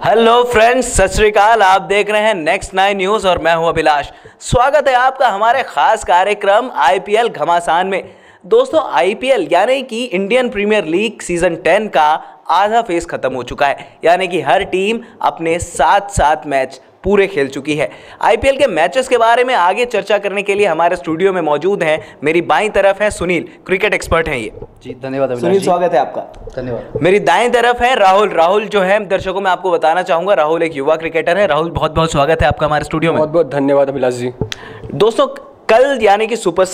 Hello friends, सत श्री अकाल। आप देख रहे हैं नेक्स्ट 9 न्यूज और मैं हूं अभिलाष। स्वागत है आपका हमारे खास कार्यक्रम आईपीएल घमासान में। दोस्तों, आईपीएल यानी कि इंडियन प्रीमियर लीग सीजन 10 का आधा फेज खत्म हो चुका है, यानी कि हर टीम अपने 7 मैच पूरे खेल चुकी है। आईपीएल के मैचेस के बारे में आगे चर्चा करने के लिए हमारे स्टूडियो में मौजूद हैं, मेरी बाईं तरफ है सुनील, क्रिकेट एक्सपर्ट हैं ये। जी धन्यवाद सुनील, स्वागत है आपका। धन्यवाद। मेरी दाएं तरफ है राहुल जो है दर्शकों में आपको बताना चाहूंगा, राहुल एक युवा क्रिकेटर है। राहुल, बहुत बहुत स्वागत है आपका हमारे स्टूडियो में। बहुत बहुत धन्यवाद अभिलाष जी। दोस्तों, कल यानी कि सुपर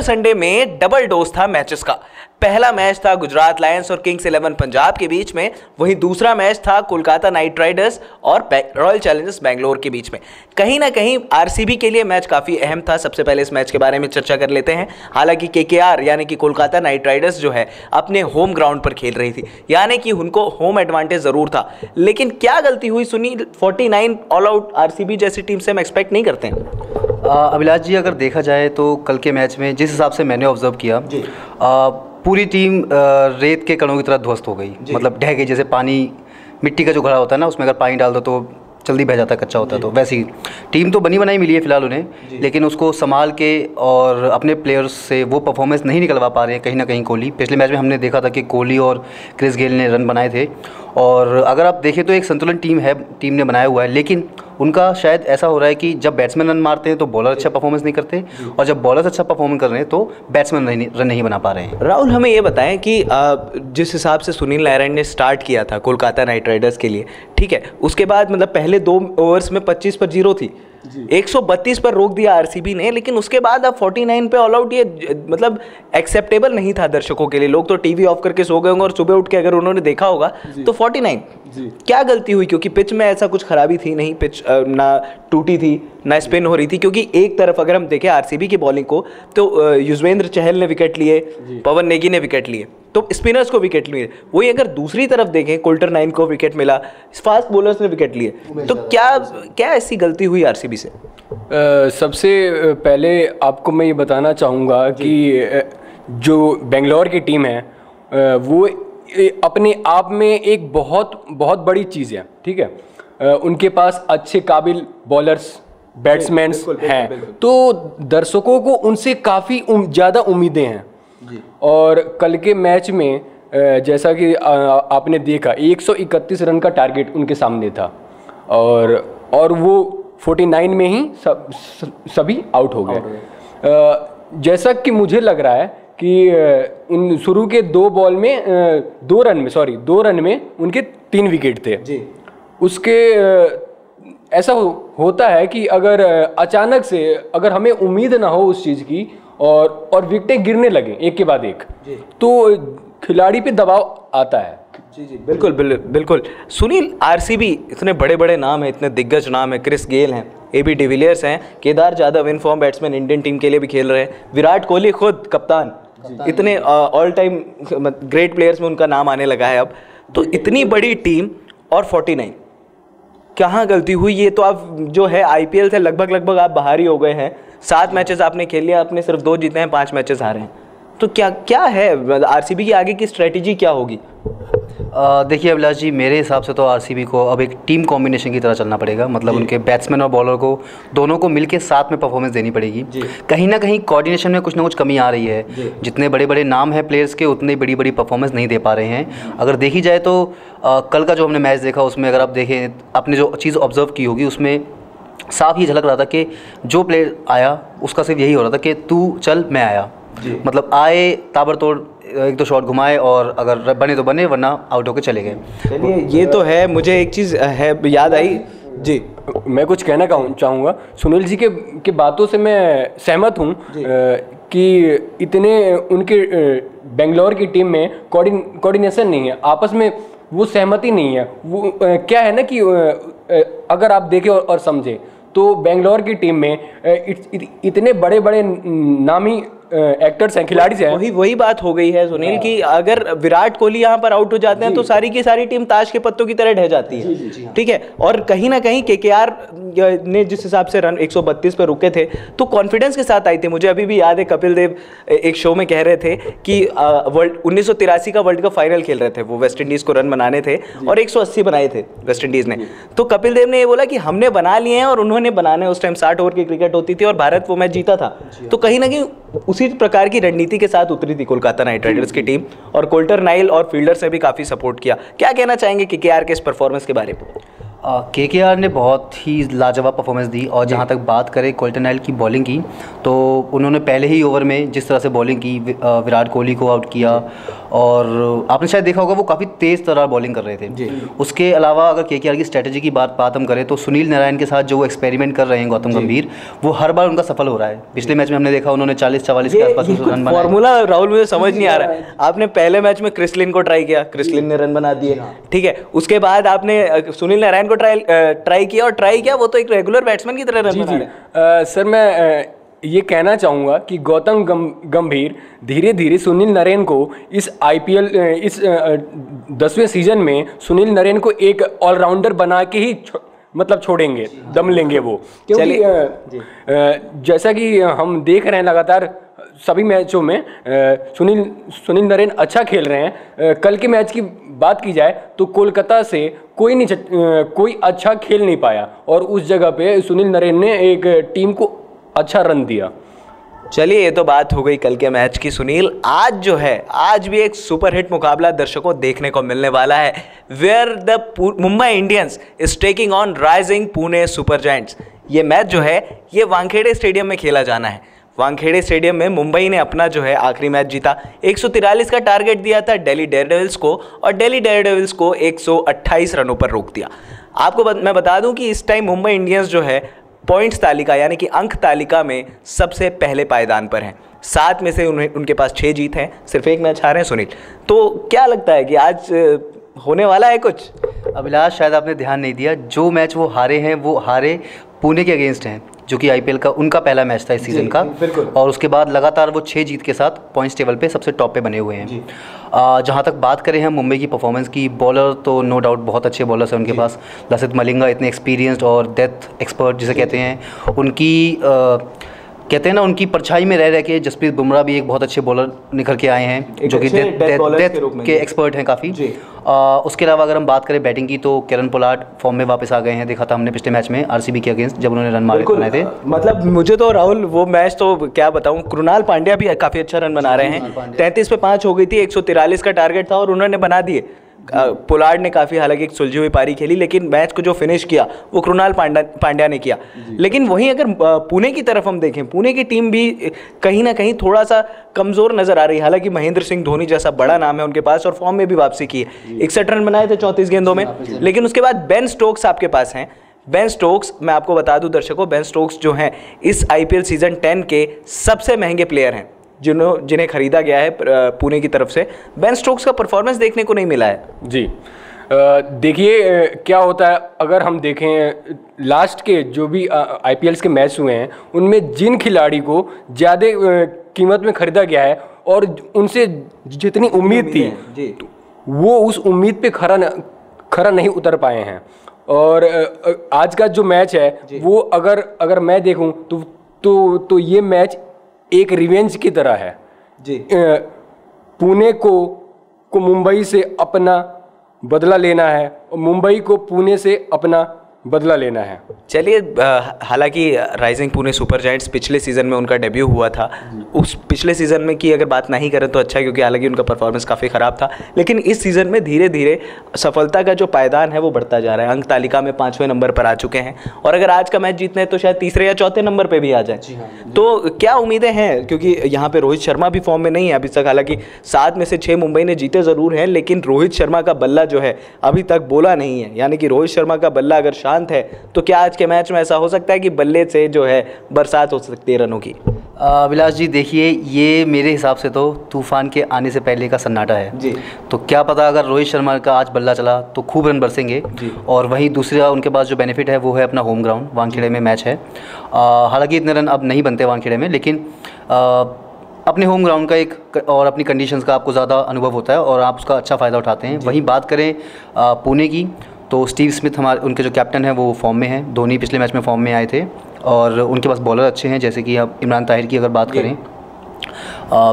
संडे में डबल डोज था मैचेस का। पहला मैच था गुजरात लायंस और किंग्स 11 पंजाब के बीच में, वहीं दूसरा मैच था कोलकाता नाइट राइडर्स और रॉयल चैलेंजर्स बेंगलोर के बीच में। कहीं ना कहीं आरसीबी के लिए मैच काफ़ी अहम था। सबसे पहले इस मैच के बारे में चर्चा कर लेते हैं। हालांकि केकेआर यानी कि कोलकाता नाइट राइडर्स जो है अपने होम ग्राउंड पर खेल रही थी, यानी कि उनको होम एडवांटेज ज़रूर था। लेकिन क्या गलती हुई सुनील? 49 ऑल आउट आरसीबी जैसी टीम से हम एक्सपेक्ट नहीं करते हैं। अभिलाष जी, अगर देखा जाए तो कल के मैच में जिस हिसाब से मैंने ऑब्जर्व किया, पूरी टीम रेत के कणों की तरह ध्वस्त हो गई, मतलब ढह गई। जैसे पानी, मिट्टी का जो घड़ा होता है ना, उसमें अगर पानी डाल दो तो जल्दी बह जाता है, कच्चा होता है। तो वैसी टीम तो बनी बनाई मिली है फिलहाल उन्हें, लेकिन उसको संभाल के और अपने प्लेयर्स से वो परफॉर्मेंस नहीं निकलवा पा रहे हैं कहीं ना कहीं। कोहली, पिछले मैच में हमने देखा था कि कोहली और क्रिस गेल ने रन बनाए थे, और अगर आप देखें तो एक संतुलन टीम ने बनाया हुआ है। लेकिन उनका शायद ऐसा हो रहा है कि जब बैट्समैन रन मारते हैं तो बॉलर अच्छा परफॉर्मेंस नहीं करते, और जब बॉलर्स अच्छा परफॉर्म कर रहे हैं तो बैट्समैन रन नहीं बना पा रहे हैं। राहुल, हमें ये बताएं कि जिस हिसाब से सुनील नारायण ने स्टार्ट किया था कोलकाता नाइट राइडर्स के लिए, ठीक है, उसके बाद मतलब पहले 2 ओवर्स में 25 पर 0 थी, 132 पर रोक दिया आरसीबी ने, लेकिन उसके बाद अब 49 पे ऑल आउट, ये मतलब एक्सेप्टेबल नहीं था दर्शकों के लिए। लोग तो टीवी ऑफ करके सो गए होंगे, और सुबह उठ के अगर उन्होंने देखा होगा तो 49 क्या गलती हुई? क्योंकि पिच में ऐसा कुछ खराबी थी नहीं, पिच ना टूटी थी ना स्पिन हो रही थी। क्योंकि एक तरफ अगर हम देखें आरसीबी की बॉलिंग को, तो युजवेंद्र चहल ने विकेट लिए, पवन नेगी ने विकेट लिए, तो स्पिनर्स को विकेट लिए। वही अगर दूसरी तरफ देखें, कोल्टर 9 को विकेट मिला, फास्ट बॉलर्स ने विकेट लिए। तो क्या ऐसी गलती हुई आरसीबी से? सबसे पहले आपको मैं ये बताना चाहूँगा कि जो बेंगलोर की टीम है वो अपने आप में एक बहुत बड़ी चीज़ है, ठीक है। उनके पास अच्छे काबिल बॉलर्स, बैट्समैन्स हैं, तो दर्शकों को उनसे काफ़ी ज़्यादा उम्मीदें हैं। और कल के मैच में जैसा कि आपने देखा, 131 रन का टारगेट उनके सामने था, और वो 49 में ही सभी आउट हो गए। जैसा कि मुझे लग रहा है कि उन शुरू के 2 रन में उनके 3 विकेट थे जी। उसके ऐसा होता है कि अगर अचानक से अगर हमें उम्मीद ना हो उस चीज़ की, और विकेटें गिरने लगे एक के बाद एक, तो खिलाड़ी पे दबाव आता है। जी, बिल्कुल सुनील, आरसीबी इतने बड़े नाम हैं, इतने दिग्गज नाम हैं, क्रिस गेल हैं, एबी डिविलियर्स हैं, Kedar Jadhav in form batsman Indian team के लिए भी खेल रहे हैं, विराट कोहली खुद कप्तान, इतने ऑल टाइम ग्रेट प्लेयर्स में उनका नाम आने लगा है अब। तो इतनी बड़ी टीम और 49, कहाँ गलती हुई? ये तो आप जो है आईपीएल से लगभग आप बाहर ही हो गए हैं। 7 मैचेस आपने खेल लिया, आपने सिर्फ 2 जीते हैं, 5 मैचेस हारे हैं। तो क्या है आरसीबी की आगे की स्ट्रेटेजी क्या होगी? देखिए अभिलाष जी, मेरे हिसाब से तो आरसीबी को अब एक टीम कॉम्बिनेशन की तरह चलना पड़ेगा। मतलब उनके बैट्समैन और बॉलर को दोनों को मिलके साथ में परफॉर्मेंस देनी पड़ेगी। कहीं ना कहीं कोऑर्डिनेशन में कुछ ना कुछ कमी आ रही है। जितने बड़े नाम हैं प्लेयर्स के, उतनी बड़ी परफॉर्मेंस नहीं दे पा रहे हैं। अगर देखी जाए तो कल का जो हमने मैच देखा, उसमें अगर आप देखें, आपने जो चीज़ ऑब्जर्व की होगी, उसमें साफ ही झलक रहा था कि जो प्लेयर आया उसका सिर्फ यही हो रहा था कि तू चल, मैं आया। मतलब आए, ताबड़तोड़ एक तो शॉट घुमाए, और अगर बने तो बने, वरना आउट होकर चले गए। चलिए, ये तो है। मुझे एक चीज़ है याद आई जी, मैं कुछ कहना चाहूँगा। सुनील जी के बातों से मैं सहमत हूँ कि इतने उनके बेंगलोर की टीम में कोऑर्डिनेशन नहीं है, आपस में वो सहमति नहीं है। वो क्या है ना कि अगर आप देखें और समझें तो बेंगलोर की टीम में इतने बड़े नामी एक्टर्स हैं, खिलाड़ी हैं। वही बात हो गई है सुनील कि अगर विराट कोहली यहाँ पर आउट हो जाते हैं तो सारी की सारी टीम ताश के पत्तों की तरह ढह जाती है, ठीक है। और कहीं ना कहीं केकेआर ने जिस हिसाब से रन 132 पे रुके थे तो कॉन्फिडेंस के साथ आई थी। मुझे अभी भी याद है कपिल देव एक शो में कह रहे थे कि 1983 का वर्ल्ड कप फाइनल खेल रहे थे वो, वेस्ट इंडीज को रन बनाने थे और 180 बनाए थे वेस्ट इंडीज ने। तो कपिल देव ने ये बोला कि हमने बना लिए हैं और उन्होंने बनाने। उस टाइम 60 ओवर की क्रिकेट होती थी और भारत वो मैच जीता था। तो कहीं ना कहीं उसी प्रकार की रणनीति के साथ उतरी थी कोलकाता नाइट राइडर्स की टीम, और कोल्टर नाइल और फील्डर्स ने भी काफी सपोर्ट किया। क्या कहना चाहेंगे केकेआर के इस परफॉर्मेंस के बारे में? केकेआर ने बहुत ही लाजवाब परफॉर्मेंस दी। और जहाँ तक बात करें कोल्टर नाइल की बॉलिंग की, तो उन्होंने पहले ही ओवर में जिस तरह से बॉलिंग की, विराट कोहली को आउट किया, और आपने शायद देखा होगा वो काफ़ी तेज़ तरह बॉलिंग कर रहे थे। उसके अलावा अगर केकेआर की स्ट्रेटजी की बात हम करें तो सुनील नारायण के साथ जो वो एक्सपेरिमेंट कर रहे हैं गौतम गंभीर, वो हर बार उनका सफल हो रहा है। पिछले मैच में हमने देखा उन्होंने 40-44 के आसपास रन बनाए। फॉर्मूला राहुल मुझे समझ नहीं आ रहा है। आपने पहले मैच में क्रिसलिन को ट्राई किया, क्रिसलिन ने रन बना दिए, ठीक है। उसके बाद आपने सुनील नारायण को ट्राई किया, वो तो एक रेगुलर बैट्समैन की तरह रन बना रहे हैं। सर मैं ये कहना चाहूँगा कि गौतम गंभीर धीरे धीरे सुनील नरेन को इस आईपीएल इस 10वें सीजन में सुनील नरेन को एक ऑलराउंडर बना के ही मतलब छोड़ेंगे, दम लेंगे वो। क्योंकि जैसा कि हम देख रहे हैं लगातार सभी मैचों में सुनील नरेन अच्छा खेल रहे हैं। कल के मैच की बात की जाए तो कोलकाता से कोई अच्छा खेल नहीं पाया और उस जगह पे सुनील नरेन ने एक टीम को अच्छा रन दिया। चलिए ये तो बात हो गई कल के मैच की। सुनील, आज जो है, आज भी एक सुपरहिट मुकाबला दर्शकों देखने को मिलने वाला है, where the Mumbai Indians is taking on rising Pune super giants. ये मैच जो है ये वानखेड़े स्टेडियम में खेला जाना है। वानखेड़े स्टेडियम में मुंबई ने अपना जो है आखिरी मैच जीता। 143 का टारगेट दिया था दिल्ली डेयरडेविल्स को और दिल्ली डेयरडेविल्स को 128 रनों पर रोक दिया। आपको मैं बता दूं कि इस टाइम मुंबई इंडियंस जो है पॉइंट्स तालिका यानी कि अंक तालिका में सबसे पहले पायदान पर हैं। 7 में से उनके पास 6 जीत हैं, सिर्फ एक मैच हारे हैं। सुनील, तो क्या लगता है कि आज होने वाला है कुछ? अभिलाष, शायद आपने ध्यान नहीं दिया, जो मैच वो हारे पुणे के अगेंस्ट हैं, जो कि आईपीएल का उनका पहला मैच था इस सीज़न का। और उसके बाद लगातार वो 6 जीत के साथ पॉइंट्स टेबल पे सबसे टॉप पे बने हुए हैं। जहाँ तक बात करें हम मुंबई की परफॉर्मेंस की, बॉलर तो नो डाउट बहुत अच्छे बॉलर्स हैं उनके पास। लसित मलिंगा इतने एक्सपीरियंस्ड और डेथ एक्सपर्ट जिसे कहते हैं, कहते हैं ना उनकी परछाई में रह के जसप्रीत बुमराह भी एक बहुत अच्छे बॉलर निकल के आए हैं, जो कि डेथ के एक्सपर्ट हैं काफ़ी। उसके अलावा अगर हम बात करें बैटिंग की तो किरण पोलार्ड फॉर्म में वापस आ गए हैं। देखा था हमने पिछले मैच में आरसीबी के अगेंस्ट जब उन्होंने रन बनाए थे। मतलब मुझे तो राहुल वो मैच तो क्या बताऊं, कृणाल पांड्या भी काफ़ी अच्छा रन बना रहे हैं। 33 पे 5 हो गई थी, 143 का टारगेट था और उन्होंने बना दिए। पोलार्ड ने काफ़ी हालांकि एक सुलझी हुई पारी खेली, लेकिन मैच को जो फिनिश किया वो कृणाल पांड्या ने किया। लेकिन वहीं अगर पुणे की तरफ हम देखें, पुणे की टीम भी कहीं ना कहीं थोड़ा सा कमज़ोर नज़र आ रही है। हालांकि महेंद्र सिंह धोनी जैसा बड़ा नाम है उनके पास और फॉर्म में भी वापसी की है। 61 रन बनाए थे 34 गेंदों में। लेकिन उसके बाद बेन स्टोक्स आपके पास हैं। बेन स्टोक्स, मैं आपको बता दूं दर्शकों, बेन स्टोक्स जो हैं इस आईपीएल सीज़न 10 के सबसे महंगे प्लेयर हैं जिन्हें खरीदा गया है पुणे की तरफ से। बेन स्टोक्स का परफॉर्मेंस देखने को नहीं मिला है। जी देखिए क्या होता है, अगर हम देखें लास्ट के जो भी आईपीएल्स के मैच हुए हैं उनमें जिन खिलाड़ी को ज़्यादा कीमत में खरीदा गया है और उनसे जितनी उम्मीद थी वो उस उम्मीद पे खरा नहीं उतर पाए हैं। और आज का जो मैच है वो अगर मैं देखूं तो ये मैच एक रिवेंज की तरह है जी। पुणे को मुंबई से अपना बदला लेना है और मुंबई को पुणे से अपना बदला लेना है। चलिए, हालांकि राइजिंग पुणे सुपर जायंट्स पिछले सीज़न में उनका डेब्यू हुआ था। उस पिछले सीज़न में की अगर बात नहीं करें तो अच्छा है, क्योंकि हालांकि उनका परफॉर्मेंस काफ़ी ख़राब था। लेकिन इस सीज़न में धीरे धीरे सफलता का जो पायदान है वो बढ़ता जा रहा है। अंक तालिका में 5वें नंबर पर आ चुके हैं और अगर आज का मैच जीतना है तो शायद 3रे या 4थे नंबर पर भी आ जाए। तो क्या उम्मीदें हैं, क्योंकि यहाँ पर रोहित शर्मा भी फॉर्म में नहीं है अभी तक। हालांकि 7 में से 6 मुंबई ने जीते ज़रूर हैं, लेकिन रोहित शर्मा का बल्ला जो है अभी तक बोला नहीं है। यानी कि रोहित शर्मा का बल्ला अगर है तो क्या आज के मैच में ऐसा हो सकता है कि बल्ले से जो है बरसात हो सकती है रनों की? विलास जी देखिए, ये मेरे हिसाब से तो तूफान के आने से पहले का सन्नाटा है जी। तो क्या पता अगर रोहित शर्मा का आज बल्ला चला तो खूब रन बरसेंगे। और वहीं दूसरा उनके पास जो बेनिफिट है वो है अपना होम ग्राउंड, वानखेड़े में मैच है। हालांकि इतने रन अब नहीं बनते वानखेड़े में, लेकिन अपने होम ग्राउंड का एक और अपनी कंडीशंस का आपको ज़्यादा अनुभव होता है और आप उसका अच्छा फ़ायदा उठाते हैं। वहीं बात करें पुणे की, तो स्टीव स्मिथ हमारे उनके जो कैप्टन हैं वो फॉर्म में हैं। धोनी पिछले मैच में फॉर्म में आए थे और उनके पास बॉलर अच्छे हैं, जैसे कि अब इमरान ताहिर की अगर बात करें।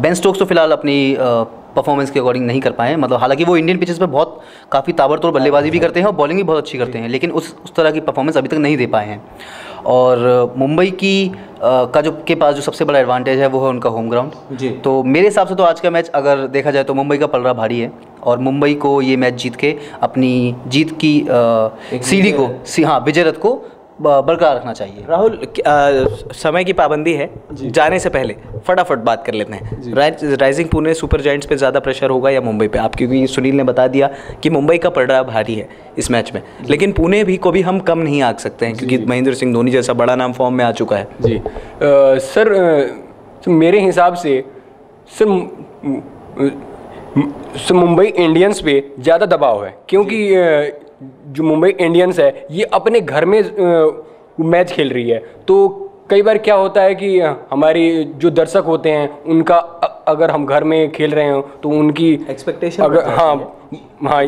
बेन स्टोक्स तो फिलहाल अपनी परफॉर्मेंस के अकॉर्डिंग नहीं कर पाए, मतलब हालांकि वो इंडियन पिचेस पर बहुत काफ़ी ताबड़तोड़ बल्लेबाजी भी करते हैं और बॉलिंग भी बहुत अच्छी करते हैं, लेकिन उस तरह की परफॉर्मेंस अभी तक नहीं दे पाए हैं। और मुंबई की के पास जो सबसे बड़ा एडवांटेज है वो है उनका होम ग्राउंड जी। तो मेरे हिसाब से तो आज का मैच अगर देखा जाए तो मुंबई का पलड़ा भारी है और मुंबई को ये मैच जीत के अपनी जीत की सीढ़ी को विजय रथ को बरकरार रखना चाहिए। राहुल, समय की पाबंदी है, जाने से पहले फटाफट बात कर लेते हैं। राइजिंग पुणे सुपर जायंट्स पे ज़्यादा प्रेशर होगा या मुंबई पे? आप, क्योंकि सुनील ने बता दिया कि मुंबई का पलड़ा भारी है इस मैच में, लेकिन पुणे भी को भी हम कम नहीं आंक सकते हैं क्योंकि महेंद्र सिंह धोनी जैसा बड़ा नाम फॉर्म में आ चुका है। जी सर, मेरे हिसाब से सर मुंबई इंडियंस पे ज़्यादा दबाव है, क्योंकि जो मुंबई इंडियंस है ये अपने घर में मैच खेल रही है। तो कई बार क्या होता है कि हमारी जो दर्शक होते हैं उनका अगर हम घर में खेल रहे हो तो उनकी एक्सपेक्टेशन अगर हाँ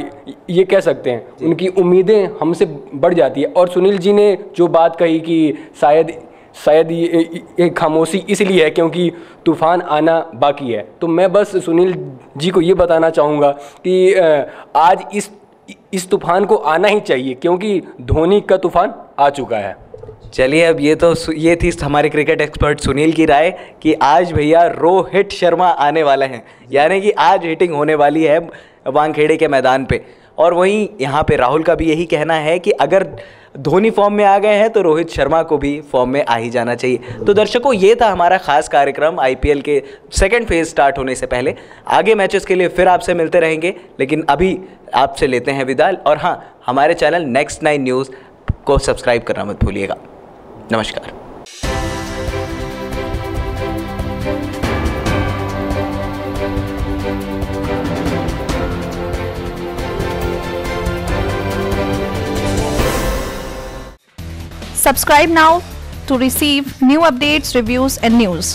ये कह सकते हैं, उनकी उम्मीदें हमसे बढ़ जाती है। और सुनील जी ने जो बात कही कि शायद ये खामोशी इसलिए है क्योंकि तूफान आना बाकी है, तो मैं बस सुनील जी को ये बताना चाहूँगा कि आज इस तूफान को आना ही चाहिए क्योंकि धोनी का तूफान आ चुका है। चलिए, अब ये थी हमारे क्रिकेट एक्सपर्ट सुनील की राय कि आज भैया रोहित शर्मा आने वाले हैं, यानी कि आज हिटिंग होने वाली है वानखेड़े के मैदान पे। और वहीं यहाँ पे राहुल का भी यही कहना है कि अगर धोनी फॉर्म में आ गए हैं तो रोहित शर्मा को भी फॉर्म में आ ही जाना चाहिए। तो दर्शकों, ये था हमारा खास कार्यक्रम आईपीएल के सेकंड फेज स्टार्ट होने से पहले। आगे मैचेस के लिए फिर आपसे मिलते रहेंगे, लेकिन अभी आपसे लेते हैं विदा। और हाँ, हमारे चैनल नेक्स्ट 9 न्यूज़ को सब्सक्राइब करना मत भूलिएगा। नमस्कार। Subscribe now to receive new updates, reviews and news.